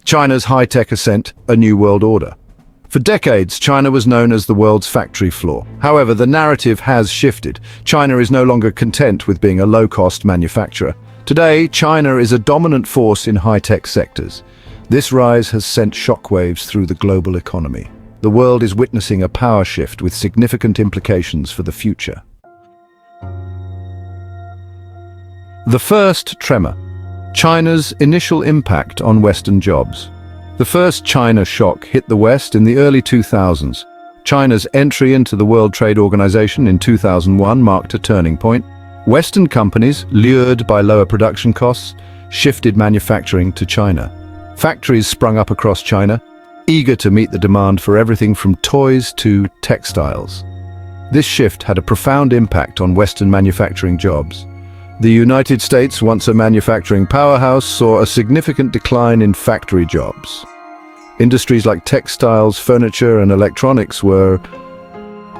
China's high-tech ascent, a new world order. For decades, China was known as the world's factory floor. However, the narrative has shifted. China is no longer content with being a low-cost manufacturer. Today, China is a dominant force in high-tech sectors. This rise has sent shockwaves through the global economy. The world is witnessing a power shift with significant implications for the future. The first tremor. China's initial impact on Western jobs. The first China shock hit the West in the early 2000s. China's entry into the World Trade Organization in 2001 marked a turning point. Western companies, lured by lower production costs, shifted manufacturing to China. Factories sprung up across China, eager to meet the demand for everything from toys to textiles. This shift had a profound impact on Western manufacturing jobs. The United States, once a manufacturing powerhouse, saw a significant decline in factory jobs. Industries like textiles, furniture, and electronics were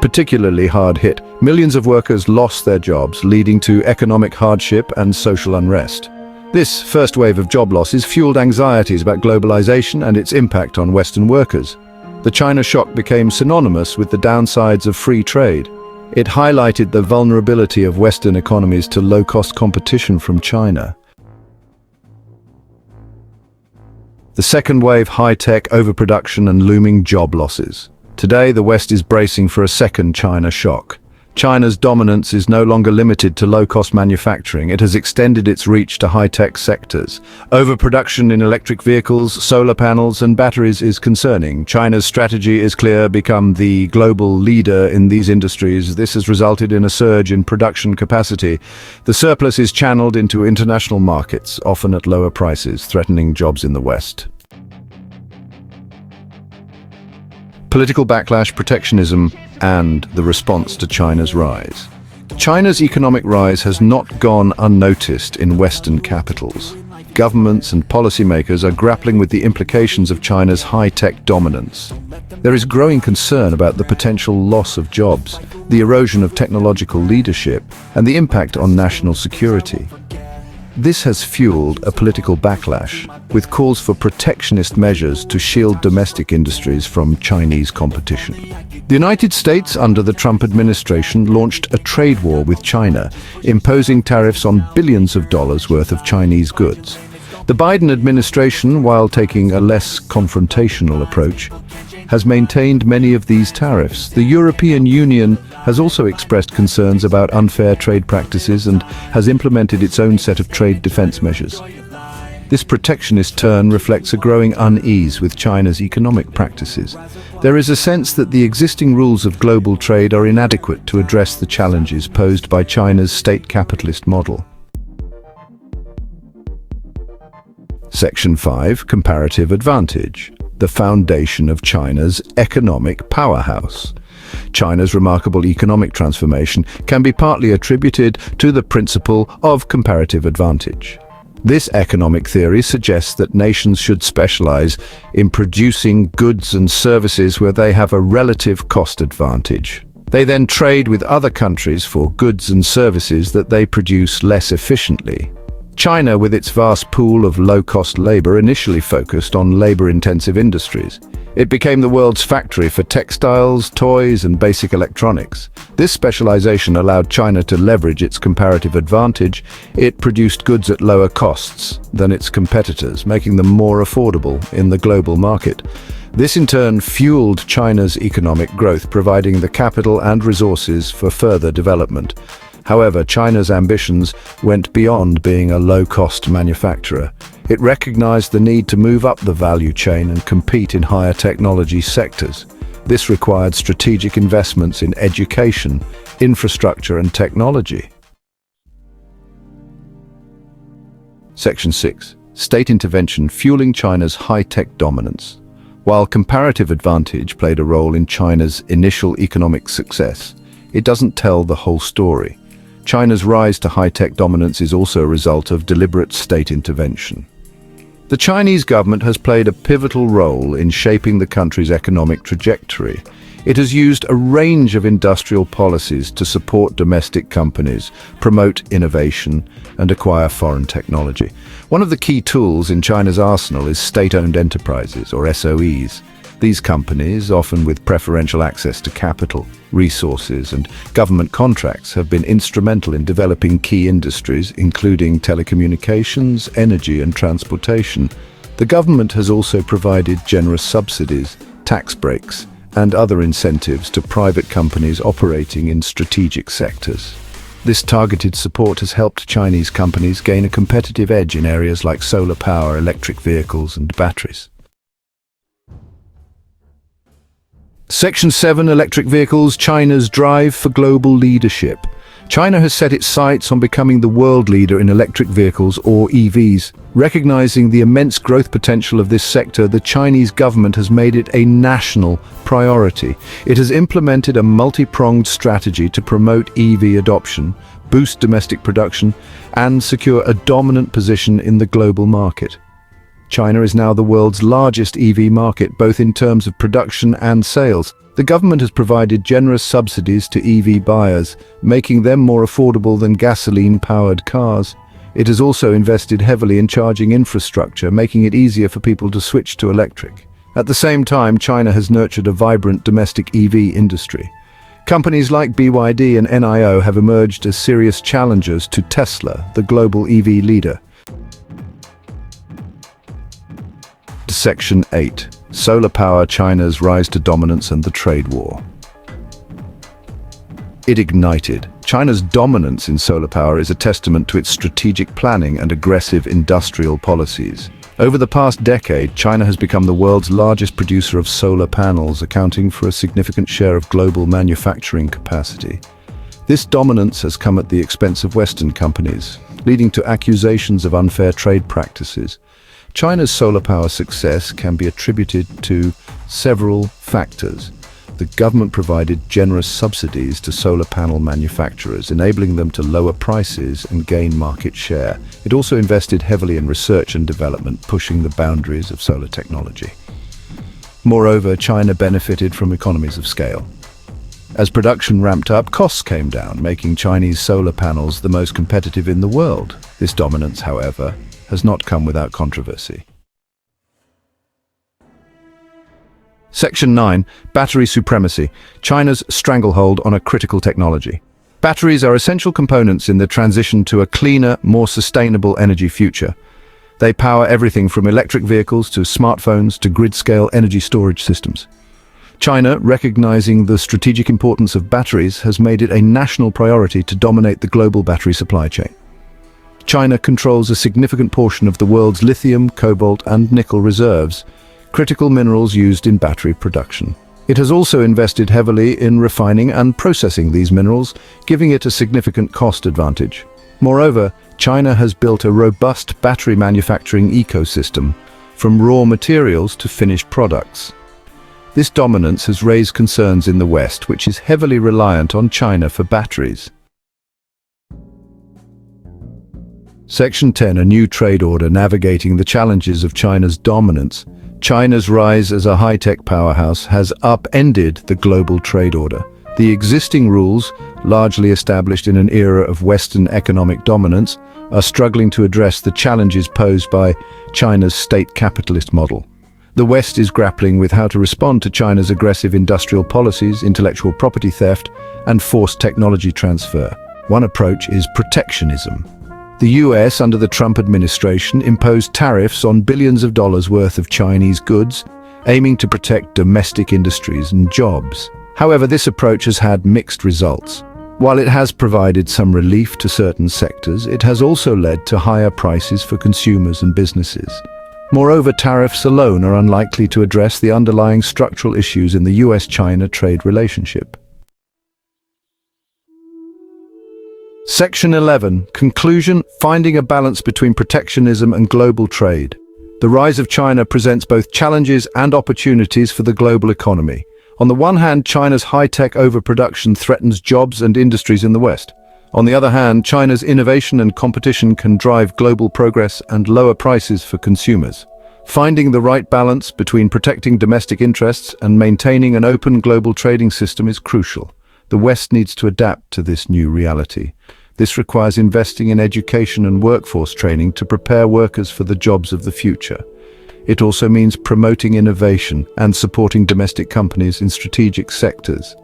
particularly hard hit. Millions of workers lost their jobs, leading to economic hardship and social unrest. This first wave of job losses fueled anxieties about globalization and its impact on Western workers. The China shock became synonymous with the downsides of free trade. It highlighted the vulnerability of Western economies to low-cost competition from China. The second wave: high-tech, overproduction, and looming job losses. Today, the West is bracing for a second China shock. China's dominance is no longer limited to low-cost manufacturing. It has extended its reach to high-tech sectors. Overproduction in electric vehicles, solar panels, and batteries is concerning. China's strategy is clear: become the global leader in these industries. This has resulted in a surge in production capacity. The surplus is channeled into international markets, often at lower prices, threatening jobs in the West. Political backlash, protectionism, and the response to China's rise. China's economic rise has not gone unnoticed in Western capitals. Governments and policymakers are grappling with the implications of China's high-tech dominance. There is growing concern about the potential loss of jobs, the erosion of technological leadership, and the impact on national security. This has fueled a political backlash, with calls for protectionist measures to shield domestic industries from Chinese competition. The United States, under the Trump administration, launched a trade war with China, imposing tariffs on billions of dollars worth of Chinese goods. The Biden administration, while taking a less confrontational approach, has maintained many of these tariffs. The European Union has also expressed concerns about unfair trade practices and has implemented its own set of trade defense measures. This protectionist turn reflects a growing unease with China's economic practices. There is a sense that the existing rules of global trade are inadequate to address the challenges posed by China's state capitalist model. Section 5. Comparative advantage. The foundation of China's economic powerhouse. China's remarkable economic transformation can be partly attributed to the principle of comparative advantage. This economic theory suggests that nations should specialize in producing goods and services where they have a relative cost advantage. They then trade with other countries for goods and services that they produce less efficiently. China, with its vast pool of low-cost labor, initially focused on labor-intensive industries. It became the world's factory for textiles, toys, and basic electronics. This specialization allowed China to leverage its comparative advantage. It produced goods at lower costs than its competitors, making them more affordable in the global market. This in turn fueled China's economic growth, providing the capital and resources for further development. However, China's ambitions went beyond being a low-cost manufacturer. It recognized the need to move up the value chain and compete in higher technology sectors. This required strategic investments in education, infrastructure, and technology. Section 6. State intervention fueling China's high-tech dominance. While comparative advantage played a role in China's initial economic success, it doesn't tell the whole story. China's rise to high-tech dominance is also a result of deliberate state intervention. The Chinese government has played a pivotal role in shaping the country's economic trajectory. It has used a range of industrial policies to support domestic companies, promote innovation, and acquire foreign technology. One of the key tools in China's arsenal is state-owned enterprises, or SOEs. These companies, often with preferential access to capital, resources, and government contracts, have been instrumental in developing key industries, including telecommunications, energy, and transportation. The government has also provided generous subsidies, tax breaks, and other incentives to private companies operating in strategic sectors. This targeted support has helped Chinese companies gain a competitive edge in areas like solar power, electric vehicles, and batteries. Section 7, Electric Vehicles, China's drive for global leadership. China has set its sights on becoming the world leader in electric vehicles, or EVs. Recognizing the immense growth potential of this sector, the Chinese government has made it a national priority. It has implemented a multi-pronged strategy to promote EV adoption, boost domestic production, and secure a dominant position in the global market. China is now the world's largest EV market, both in terms of production and sales. The government has provided generous subsidies to EV buyers, making them more affordable than gasoline-powered cars. It has also invested heavily in charging infrastructure, making it easier for people to switch to electric. At the same time, China has nurtured a vibrant domestic EV industry. Companies like BYD and NIO have emerged as serious challengers to Tesla, the global EV leader. Section 8. Solar power, China's rise to dominance and the trade war. It ignited. China's dominance in solar power is a testament to its strategic planning and aggressive industrial policies. Over the past decade, China has become the world's largest producer of solar panels, accounting for a significant share of global manufacturing capacity. This dominance has come at the expense of Western companies, leading to accusations of unfair trade practices. China's solar power success can be attributed to several factors. The government provided generous subsidies to solar panel manufacturers, enabling them to lower prices and gain market share. It also invested heavily in research and development, pushing the boundaries of solar technology. Moreover, China benefited from economies of scale. As production ramped up, costs came down, making Chinese solar panels the most competitive in the world. This dominance, however, has not come without controversy. Section 9. Battery supremacy. China's stranglehold on a critical technology. Batteries are essential components in the transition to a cleaner, more sustainable energy future. They power everything from electric vehicles to smartphones to grid-scale energy storage systems. China, recognizing the strategic importance of batteries, has made it a national priority to dominate the global battery supply chain. China controls a significant portion of the world's lithium, cobalt, and nickel reserves, critical minerals used in battery production. It has also invested heavily in refining and processing these minerals, giving it a significant cost advantage. Moreover, China has built a robust battery manufacturing ecosystem, from raw materials to finished products. This dominance has raised concerns in the West, which is heavily reliant on China for batteries. Section 10. A new trade order navigating the challenges of China's dominance. China's rise as a high-tech powerhouse has upended the global trade order. The existing rules, largely established in an era of Western economic dominance, are struggling to address the challenges posed by China's state capitalist model. The West is grappling with how to respond to China's aggressive industrial policies, intellectual property theft, and forced technology transfer. One approach is protectionism. The US, under the Trump administration, imposed tariffs on billions of dollars worth of Chinese goods, aiming to protect domestic industries and jobs. However, this approach has had mixed results. While it has provided some relief to certain sectors, it has also led to higher prices for consumers and businesses. Moreover, tariffs alone are unlikely to address the underlying structural issues in the US-China trade relationship. Section 11. Conclusion. Finding a balance between protectionism and global trade. The rise of China presents both challenges and opportunities for the global economy. On the one hand, China's high-tech overproduction threatens jobs and industries in the West. On the other hand, China's innovation and competition can drive global progress and lower prices for consumers. Finding the right balance between protecting domestic interests and maintaining an open global trading system is crucial. The West needs to adapt to this new reality. This requires investing in education and workforce training to prepare workers for the jobs of the future. It also means promoting innovation and supporting domestic companies in strategic sectors.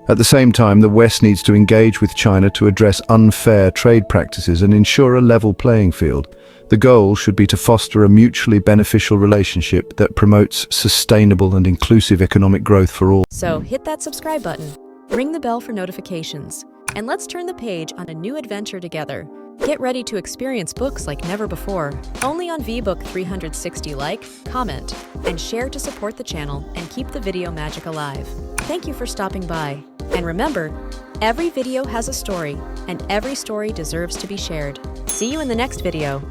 At the same time, the West needs to engage with China to address unfair trade practices and ensure a level playing field. The goal should be to foster a mutually beneficial relationship that promotes sustainable and inclusive economic growth for all. So hit that subscribe button, ring the bell for notifications, and let's turn the page on a new adventure together. Get ready to experience books like never before, only on VBook 360. Like, comment, and share to support the channel and keep the video magic alive. Thank you for stopping by. And remember, every video has a story, and every story deserves to be shared. See you in the next video.